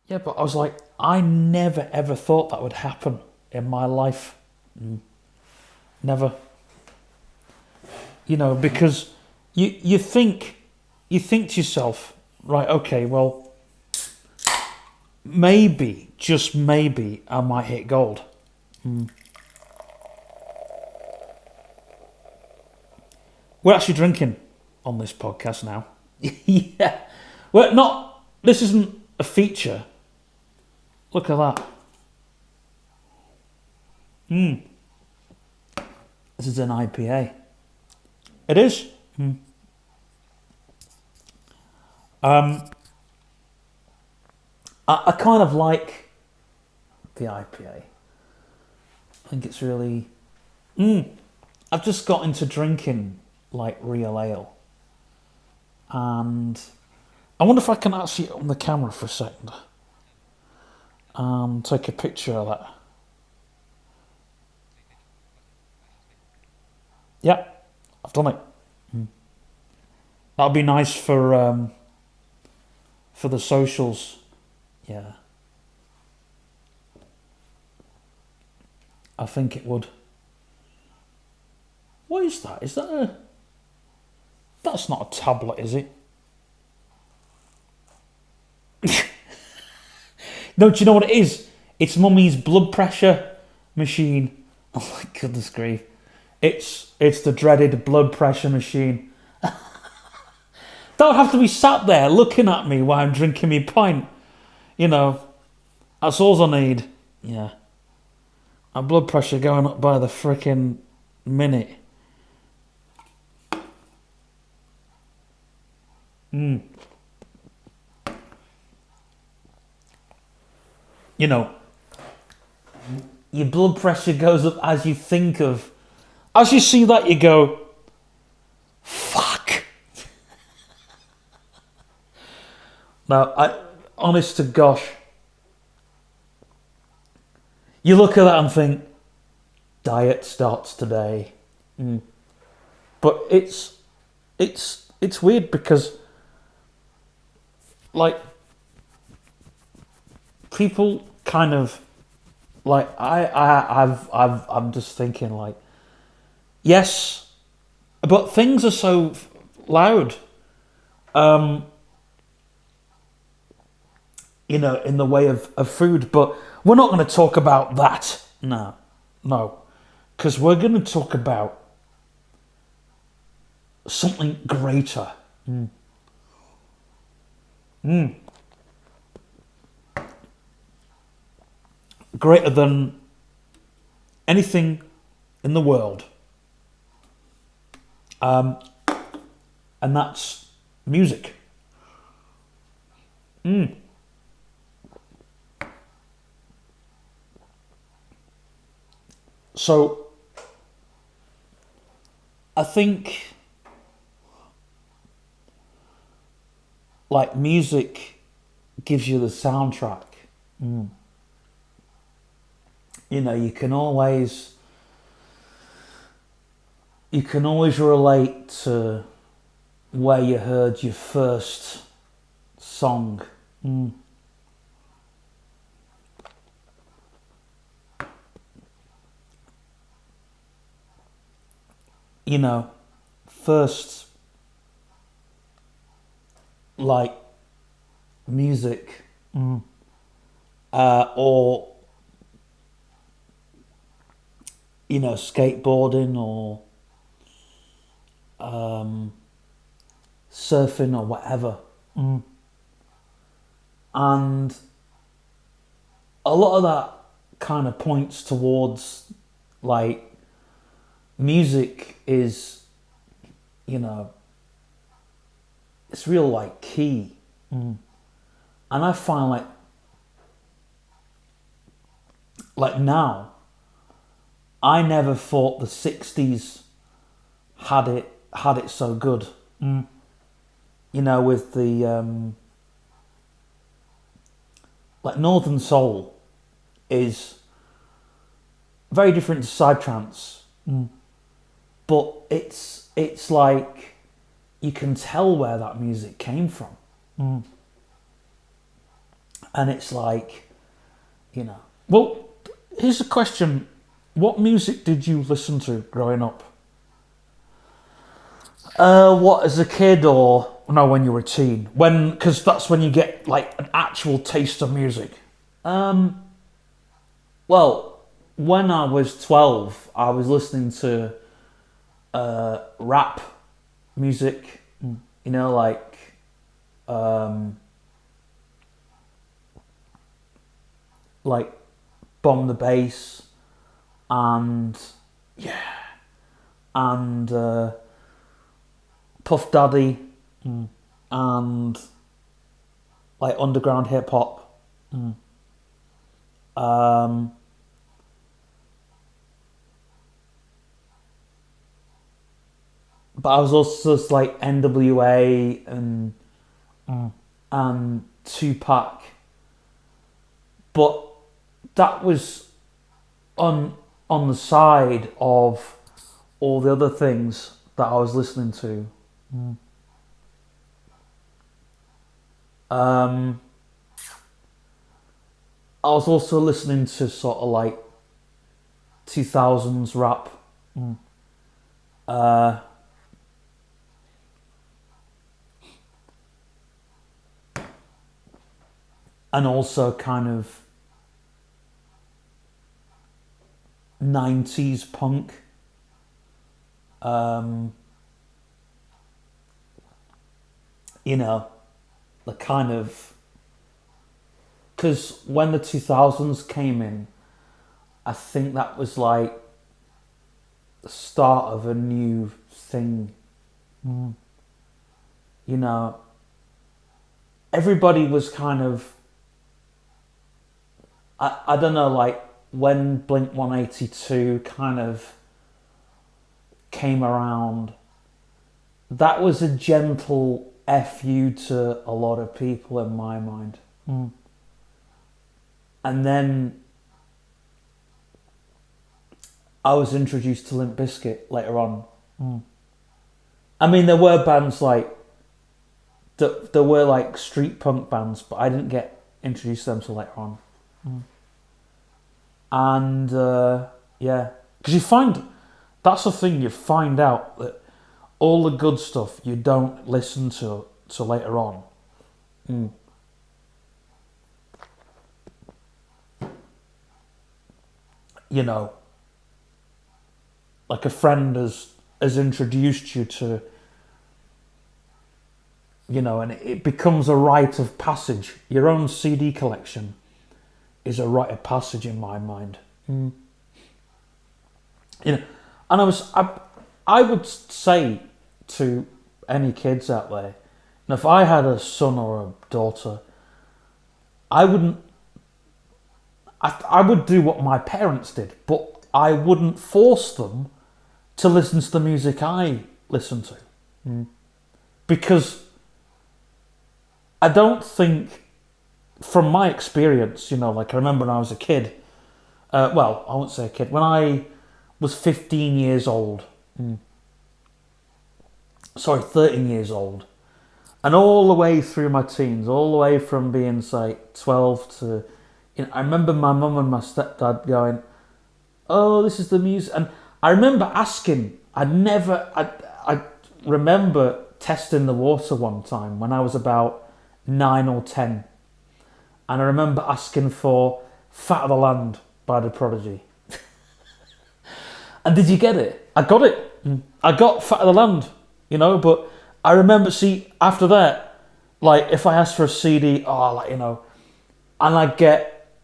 Yeah, but I was like, I never ever thought that would happen in my life. Never. Because you think to yourself, right, okay, well, maybe, just maybe, I might hit gold. We're actually drinking on this podcast now. Yeah. Well, not, this isn't a feature. Look at that. This is an IPA. It is. I kind of like the IPA. I think it's really... I've just got into drinking like real ale. And I wonder if I can actually on the camera for a second and take a picture of that. Yeah, I've done it. That'll be nice for the socials. Yeah, I think it would. What is that? Is that a... That's not a tablet, is it? No, do you know what it is? It's Mummy's blood pressure machine. Oh my goodness grief. It's the dreaded blood pressure machine. Don't have to be sat there looking at me while I'm drinking my pint. That's all I need. Yeah. My blood pressure going up by the frickin' minute. Your blood pressure goes up as you think of... As you see that, you go, fuck. Now, honest to gosh, you look at that and think, diet starts today. But it's weird because, like, people kind of, like, I'm just thinking, like, yes, but things are so loud. In the way of food, but we're not going to talk about that. No, because we're going to talk about something greater. Greater than anything in the world. And that's music. So, I think, like, music gives you the soundtrack. You can always relate to where you heard your first song. First, like, music, or, skateboarding or surfing or whatever. And a lot of that kind of points towards, like, music is, it's real, like, key. And I find, like now, I never thought the 60s had it so good. With the like, Northern Soul is very different to psytrance. But it's like you can tell where that music came from. And it's like, you know. Well, here's a question. What music did you listen to growing up? What, as a kid, or no, when you were a teen? Because that's when you get like an actual taste of music. Well, when I was 12, I was listening to rap music, you know, like Bomb the Bass, and yeah, and Puff Daddy, and like underground hip hop. But I was also just like NWA and Tupac, but that was on the side of all the other things that I was listening to. I was also listening to sort of like 2000s rap. And also kind of 90s punk. You know, the kind of... Because when the 2000s came in, I think that was like the start of a new thing. You know, everybody was kind of... I don't know, like when Blink 182 kind of came around, that was a gentle FU to a lot of people in my mind. And then I was introduced to Limp Bizkit later on. I mean, there were bands like, there were like street punk bands, but I didn't get introduced to them till later on. And yeah, because you find, that's the thing, you find out that all the good stuff you don't listen to till later on. You know, like a friend has introduced you to, you know, and it becomes a rite of passage. Your own CD collection is a rite of passage in my mind. You know, and I would say to any kids out there, and if I had a son or a daughter, I would do what my parents did, but I wouldn't force them to listen to the music I listen to. Because I don't think, from my experience, you know, like I remember when I was a kid, well, I won't say a kid, when I was 15 years old, 13 years old, and all the way through my teens, all the way from being, say, 12 to, you know, I remember my mum and my stepdad going, oh, this is the music, and I remember asking, I remember testing the water one time when I was about 9 or 10, and I remember asking for Fat of the Land by The Prodigy. And did you get it? I got it. I got Fat of the Land, you know, but I remember, see, after that, like, if I asked for a CD, like, you know, and I'd get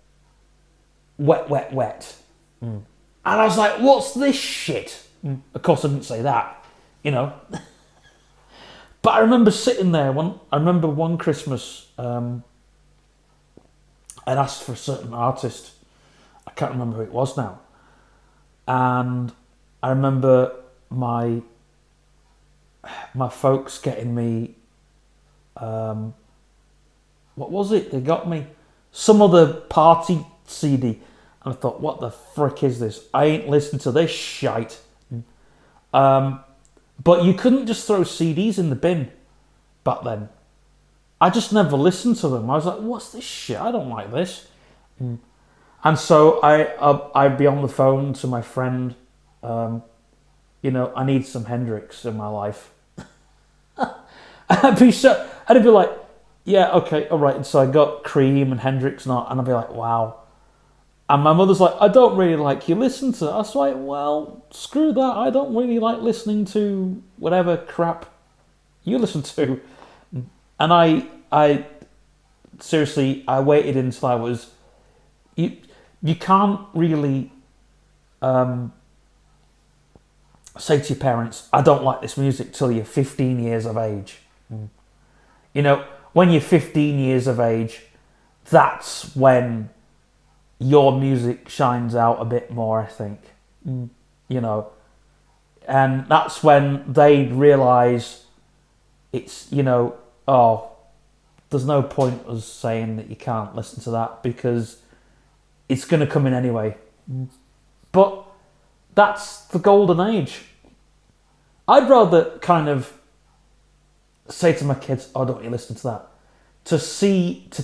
Wet, Wet, Wet. And I was like, what's this shit? Of course, I didn't say that, you know. But I remember sitting there, I remember one Christmas, I'd asked for a certain artist. I can't remember who it was now. And I remember my folks getting me, what was it? They got me some other party CD. And I thought, what the frick is this? I ain't listened to this shite. But you couldn't just throw CDs in the bin back then. I just never listened to them. I was like, what's this shit? I don't like this. And so I'd be on the phone to my friend. Um, I need some Hendrix in my life. I'd be like, yeah, okay, all right. And so I got Cream and Hendrix, and I'd be like, wow. And my mother's like, I don't really like you listen to. I was like, well, screw that. I don't really like listening to whatever crap you listen to. And I seriously, I waited until I was. You can't really say to your parents, I don't like this music till you're 15 years of age. You know, when you're 15 years of age, that's when your music shines out a bit more, I think. You know, and that's when they realise it's, oh, there's no point us saying that you can't listen to that because it's going to come in anyway. But that's the golden age. I'd rather kind of say to my kids, oh, don't you listen to that? To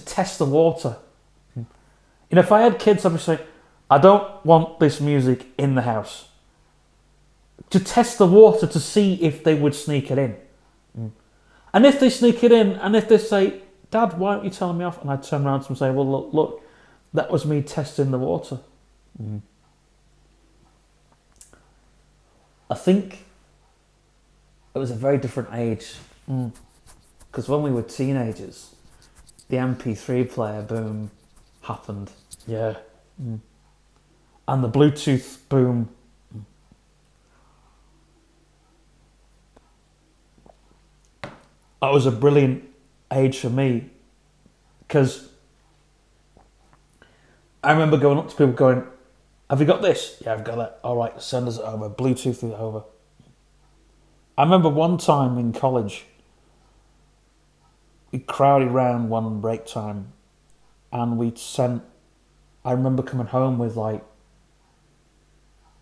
test the water. If I had kids, I'd be saying, I don't want this music in the house. To test the water to see if they would sneak it in. And if they sneak it in, and if they say, Dad, why aren't you telling me off? And I'd turn around to them and say, well, look, that was me testing the water. I think it was a very different age. Because when we were teenagers, the MP3 player boom happened. Yeah. And the Bluetooth boom. That was a brilliant age for me. Because I remember going up to people going, have you got this? Yeah, I've got it. All right, send us it over. Bluetooth it over. I remember one time in college, we crowded round one break time and we'd sent, I remember coming home with like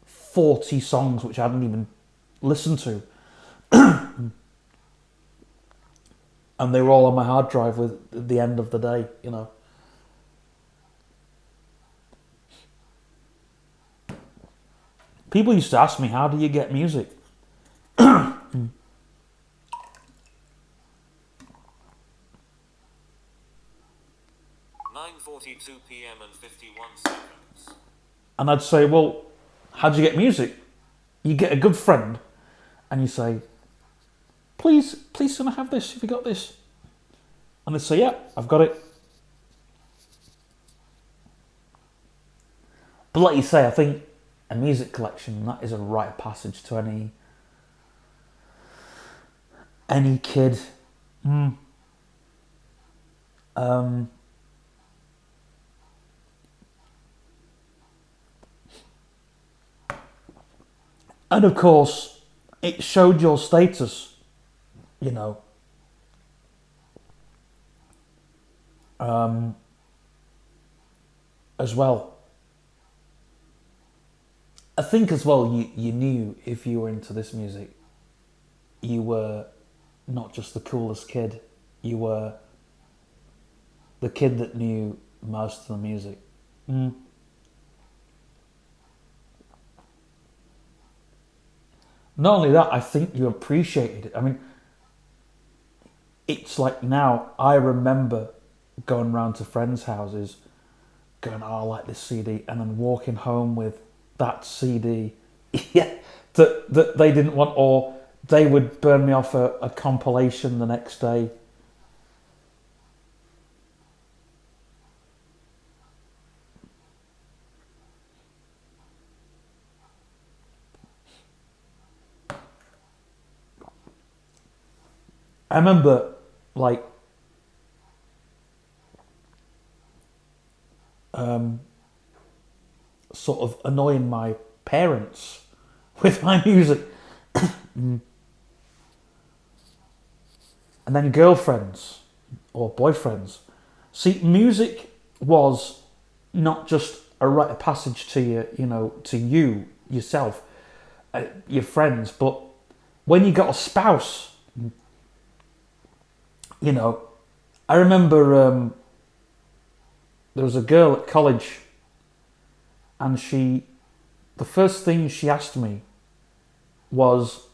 40 songs which I hadn't even listened to. And they were all on my hard drive with at the end of the day, People used to ask me, how do you get music? 9:42 p.m. and 51 seconds. And I'd say, well, how do you get music? You get a good friend and you say, please can I have this? Have you got this? And they say, yeah, I've got it. But like you say, I think a music collection, that is a rite of passage to any kid. And of course, it showed your status, as well. I think as well, you knew if you were into this music, you were not just the coolest kid, you were the kid that knew most of the music. Not only that, I think you appreciated it. I mean, it's like now, I remember going round to friends' houses, going, oh, I like this CD, and then walking home with that CD yeah, that they didn't want, or they would burn me off a compilation the next day. I remember, like, sort of annoying my parents with my music. And then girlfriends or boyfriends. See, music was not just a rite of passage to you, to you, yourself, your friends, but when you got a spouse, I remember there was a girl at college, and the first thing she asked me was,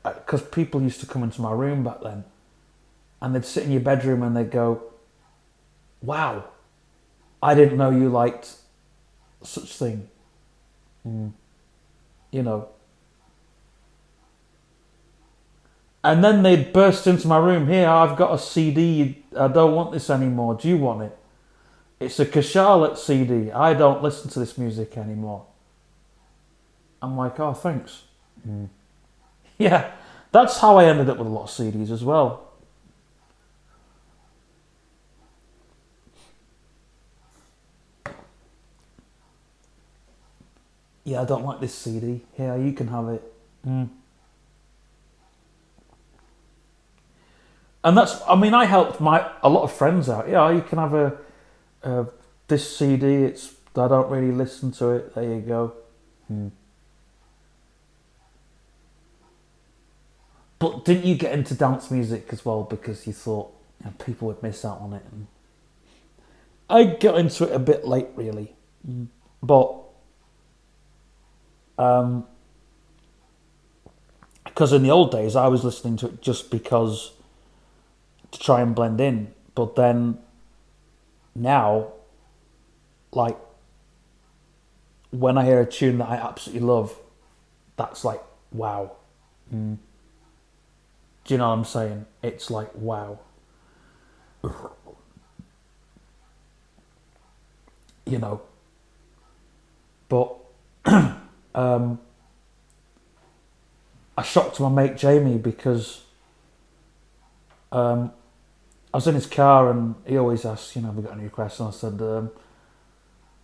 because people used to come into my room back then, and they'd sit in your bedroom and they'd go, "Wow, I didn't know you liked such thing." You know. And then they'd burst into my room. "Here, I've got a CD. I don't want this anymore. Do you want it? It's a Charlotte CD. I don't listen to this music anymore." I'm like, "Oh, thanks." Yeah, that's how I ended up with a lot of CDs as well. "Yeah, I don't like this CD. Here, you can have it." And that's, I mean, I helped a lot of friends out. "Yeah, you can have this CD. I don't really listen to it. There you go." But didn't you get into dance music as well because you thought, people would miss out on it? And I got into it a bit late, really, but because in the old days I was listening to it just because to try and blend in. But then now, like, when I hear a tune that I absolutely love, that's like, wow. Do you know what I'm saying? It's like, wow. You know. But I shocked my mate Jamie because I was in his car and he always asks, "Have we got any requests?" And I said,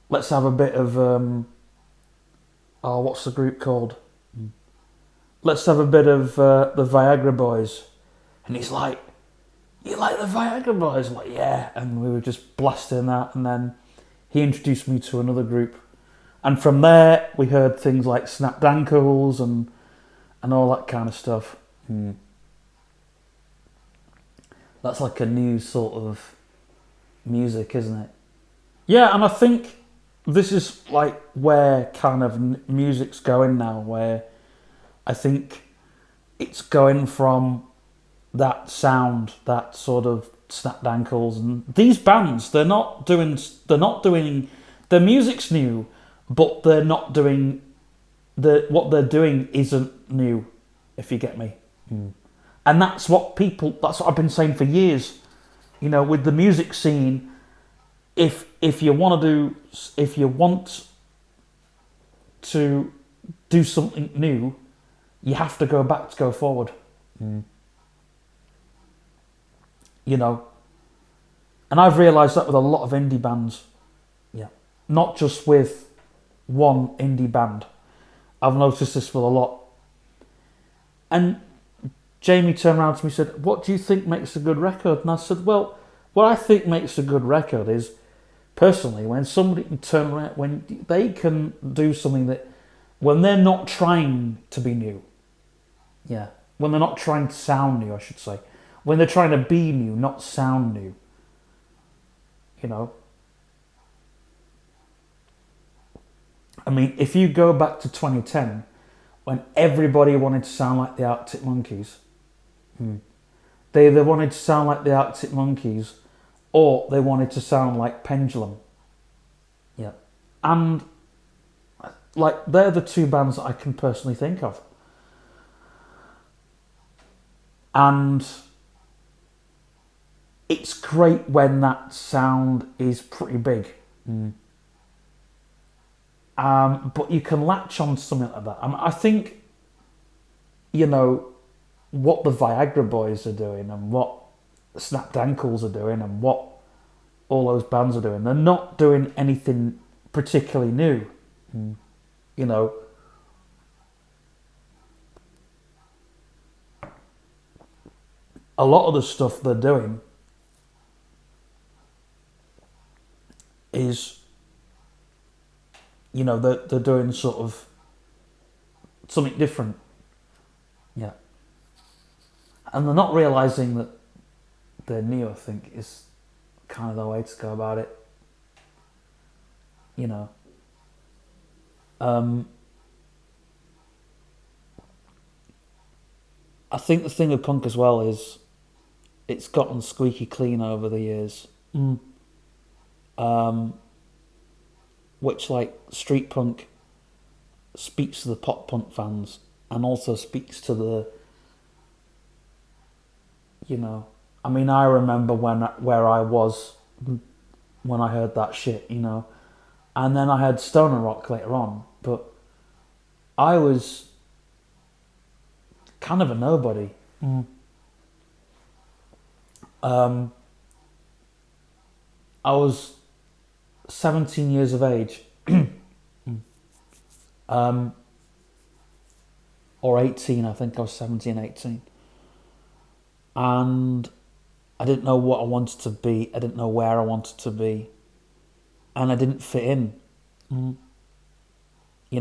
"Let's have a bit of, what's the group called? Let's have a bit of the Viagra Boys." And he's like, "You like the Viagra Boys?" I'm like, "Yeah." And we were just blasting that. And then he introduced me to another group. And from there, we heard things like Snap Dankles and all that kind of stuff. That's like a new sort of music, isn't it? Yeah, and I think this is like where kind of music's going now, where I think it's going from that sound, that sort of Snap Dankles, and these bands, their music's new, but they're not doing what they're doing isn't new, if you get me. And that's what I've been saying for years. With the music scene, if you want to do something new, you have to go forward. And I've realised that with a lot of indie bands. Yeah. Not just with one indie band. I've noticed this with a lot. And Jamie turned around to me and said, "What do you think makes a good record?" And I said, "Well, what I think makes a good record is, personally, when somebody can turn around, when they can do something when they're not trying to be new. Yeah. When they're not trying to sound new, I should say. When they're trying to be new, not sound new. I mean, if you go back to 2010, when everybody wanted to sound like the Arctic Monkeys, they either wanted to sound like the Arctic Monkeys or they wanted to sound like Pendulum. Yeah. And, like, they're the two bands that I can personally think of. And it's great when that sound is pretty big. But you can latch on to something like that. I think, what the Viagra Boys are doing and what Snap Dankles are doing and what all those bands are doing, they're not doing anything particularly new. A lot of the stuff they're doing is, they're doing sort of something different. Yeah. And they're not realising that they're new, I think, is kind of the way to go about it. You know. I think the thing with punk as well is it's gotten squeaky clean over the years. Which, like, street punk speaks to the pop punk fans and also speaks to the, you know, I mean, I remember where I was when I heard that shit, you know, and then I had stoner rock later on, but I was kind of a nobody. I was 17 years of age, or 18, I think I was 17, 18. And I didn't know what I wanted to be. I didn't know where I wanted to be. And I didn't fit in. You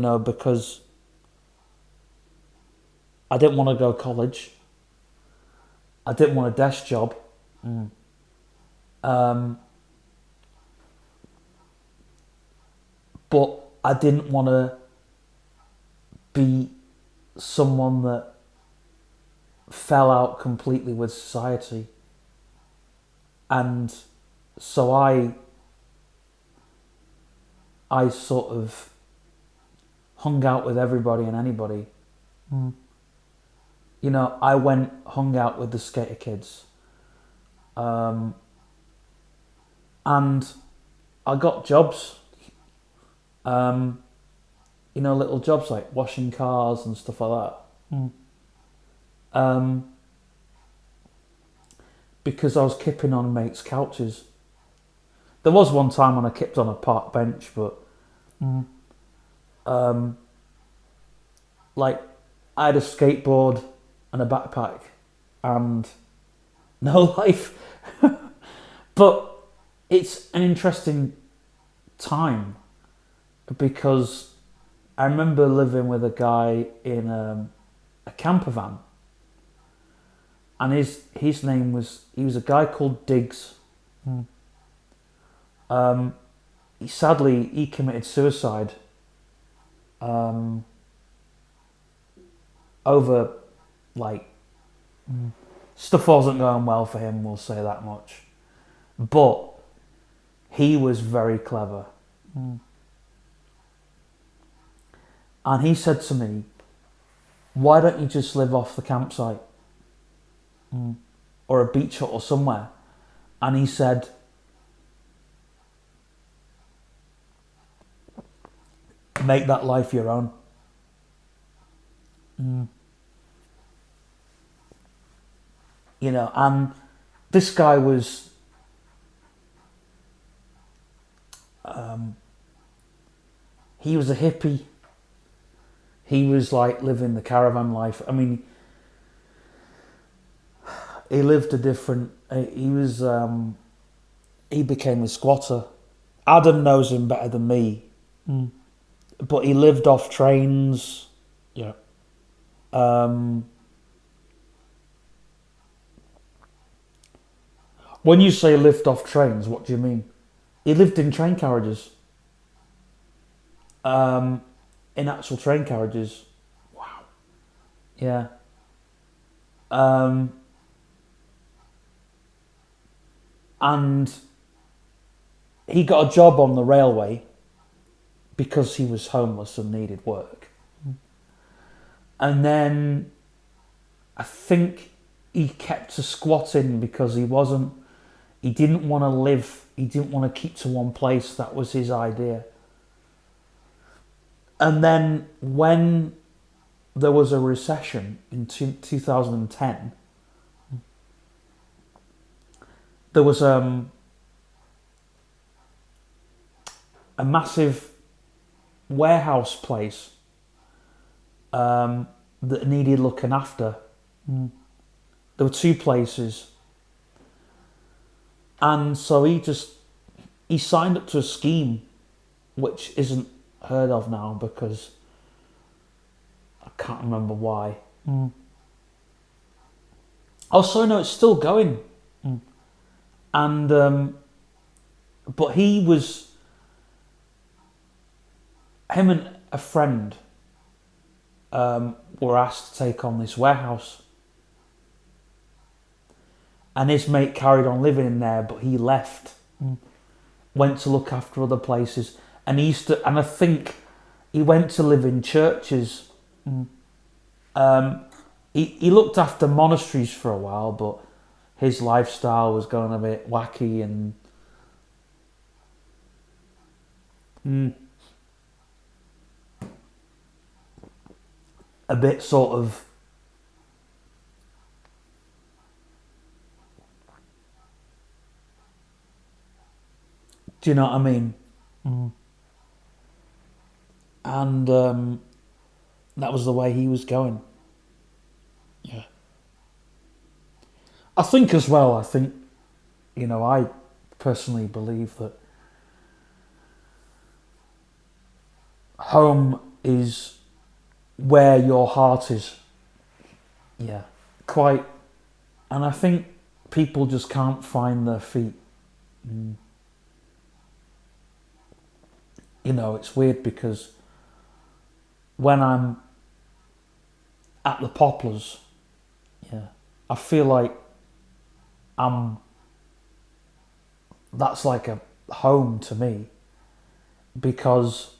know, because I didn't want to go to college. I didn't want a desk job. But I didn't want to be someone that fell out completely with society. And so I sort of hung out with everybody and anybody. You know, I hung out with the skater kids. And I got jobs. You know, little jobs like washing cars and stuff like that. Because I was kipping on mates' couches. There was one time when I kipped on a park bench, but like, I had a skateboard and a backpack and no life. But it's an interesting time because I remember living with a guy in a camper van, and his name was, he was a guy called Diggs. He committed suicide over, like, stuff wasn't going well for him, we'll say that much. But he was very clever. And he said to me, why don't you just live off the campsite? Or a beach hut or somewhere. And he said, make that life your own. You know, and this guy was he was a hippie. He was like living the caravan life. I mean, he lived a different, he became a squatter. Adam knows him better than me. But he lived off trains. Yeah. When you say lived off trains, what do you mean? He lived in train carriages. In actual train carriages. Wow. Yeah. And he got a job on the railway because he was homeless and needed work. And then I think he kept to squatting because he didn't want to live, he didn't want to keep to one place. That was his idea. And then when there was a recession in 2010, there was a massive warehouse place that needed looking after. There were two places. And so he signed up to a scheme which isn't heard of now because I can't remember why. Oh, sorry, no, it's still going. And but him and a friend were asked to take on this warehouse, and his mate carried on living in there, but he left, went to look after other places, and and I think he went to live in churches. He looked after monasteries for a while, but his lifestyle was going a bit wacky and a bit sort of, do you know what I mean? And that was the way he was going. Yeah. I think as well, I personally believe that home is where your heart is. Yeah. Quite. And I think people just can't find their feet. It's weird because when I'm at the Poplars, yeah, I feel like that's like a home to me, because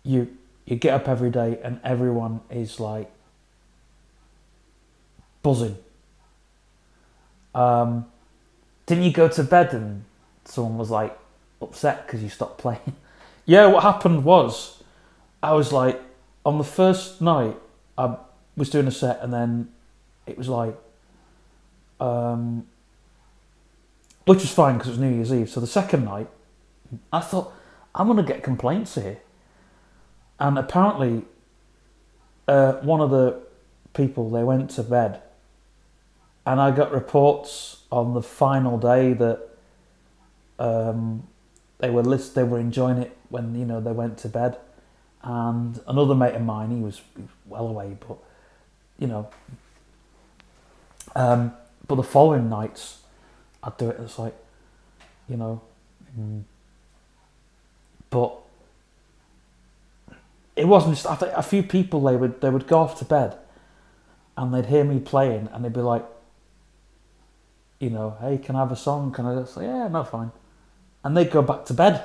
you get up every day and everyone is like buzzing. Didn't you go to bed and someone was like upset because you stopped playing? Yeah, what happened was, I was like, on the first night I was doing a set, and then it was like, which was fine because it was New Year's Eve. So the second night, I thought, I'm gonna get complaints here, and apparently, one of the people, they went to bed, and I got reports on the final day that they were enjoying it when they went to bed, and another mate of mine, he was well away, but but the following nights I'd do it. It's like, but it wasn't just. I think a few people, they would go off to bed, and they'd hear me playing, and they'd be like, hey, can I have a song? Can I say, yeah, no, fine. And they'd go back to bed.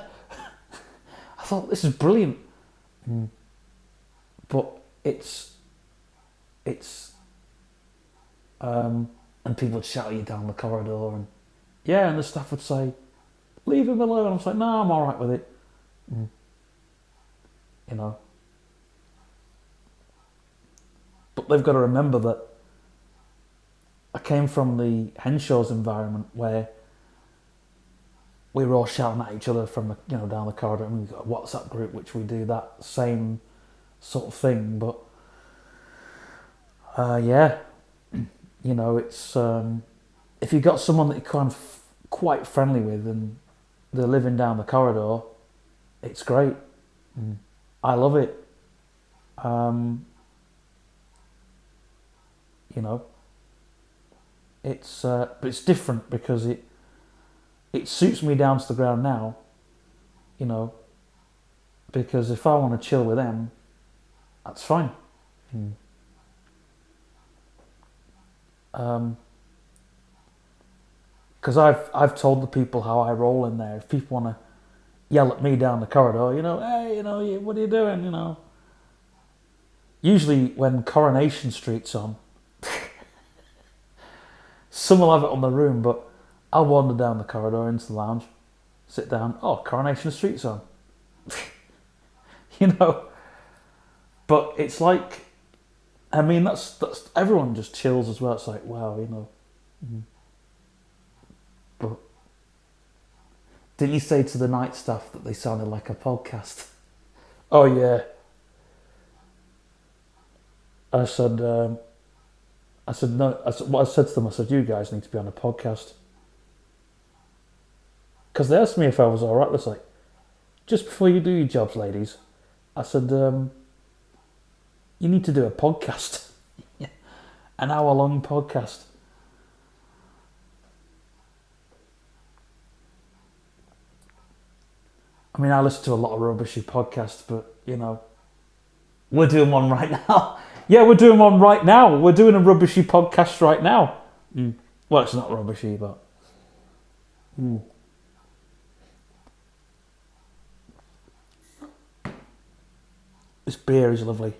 I thought, this is brilliant. But it's, and people would shout at you down the corridor, and and the staff would say, leave him alone. I was like, no, I'm all right with it. But they've got to remember that I came from the Henshaw's environment where we were all shouting at each other from down the corridor, and we've got a WhatsApp group which we do that same sort of thing. But it's if you've got someone that you're kind of quite friendly with and they're living down the corridor, it's great. I love it. It's but it's different because it suits me down to the ground now, because if I want to chill with them, that's fine. Because I've told the people how I roll in there. If people want to yell at me down the corridor, hey, what are you doing, Usually when Coronation Street's on, some will have it on the room, but I'll wander down the corridor into the lounge, sit down. Oh, Coronation Street's on. But it's like, I mean, that's everyone just chills as well. It's like, wow, But didn't you say to the night staff that they sounded like a podcast? Oh yeah. I said no. What I said to them, I said, you guys need to be on a podcast. Because they asked me if I was all right. I was like, just before you do your jobs, ladies, I said, you need to do a podcast. An hour-long podcast. mean, I listen to a lot of rubbishy podcasts, but, you know, we're doing one right now. Yeah, we're doing one right now. We're doing a rubbishy podcast right now. Well, it's not rubbishy, but... This beer is lovely.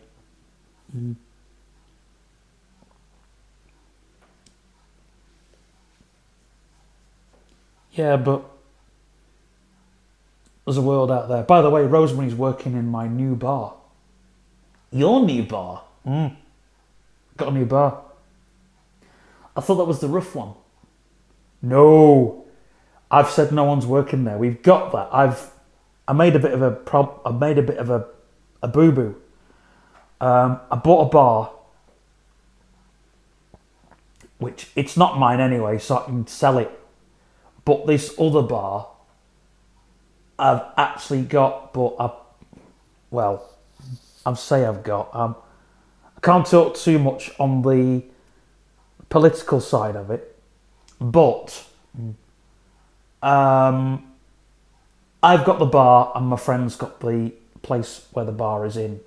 Yeah, but there's a world out there. By the way, Rosemary's working in my new bar. Your new bar? Got a new bar. I thought that was the rough one. No, I've said no one's working there. We've got that. I made a bit of a boo boo. I bought a bar, which it's not mine anyway, so I can sell it. But this other bar, I've actually got, but I'll say I've got. I can't talk too much on the political side of it, but I've got the bar and my friend's got the place where the bar is in.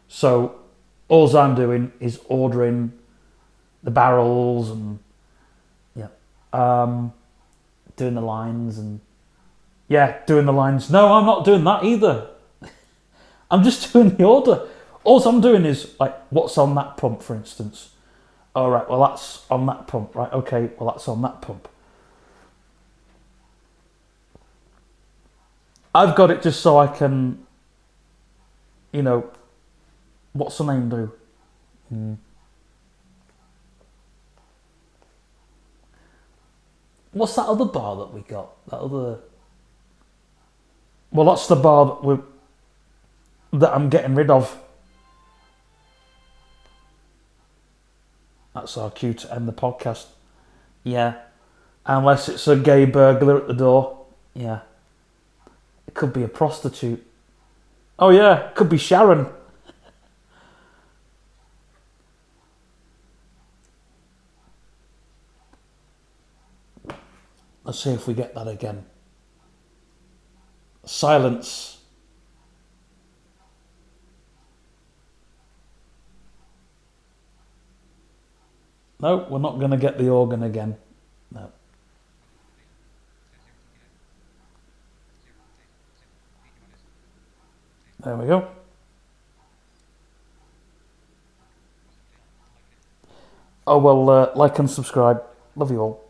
So all I'm doing is ordering the barrels and doing the lines and doing the lines. No, I'm not doing that either. I'm just doing the order. All I'm doing is like, what's on that pump, for instance? All right, well that's on that pump, right? Okay, well that's on that pump. I've got it just so I can, what's the name do? What's that other bar that we got? That other... Well, that's the bar that I'm getting rid of. That's our cue to end the podcast. Yeah. Unless it's a gay burglar at the door. Yeah. It could be a prostitute. Oh yeah, it could be Sharon. Let's see if we get that again. Silence. No, we're not going to get the organ again. No. There we go. Oh, well, like and subscribe. Love you all.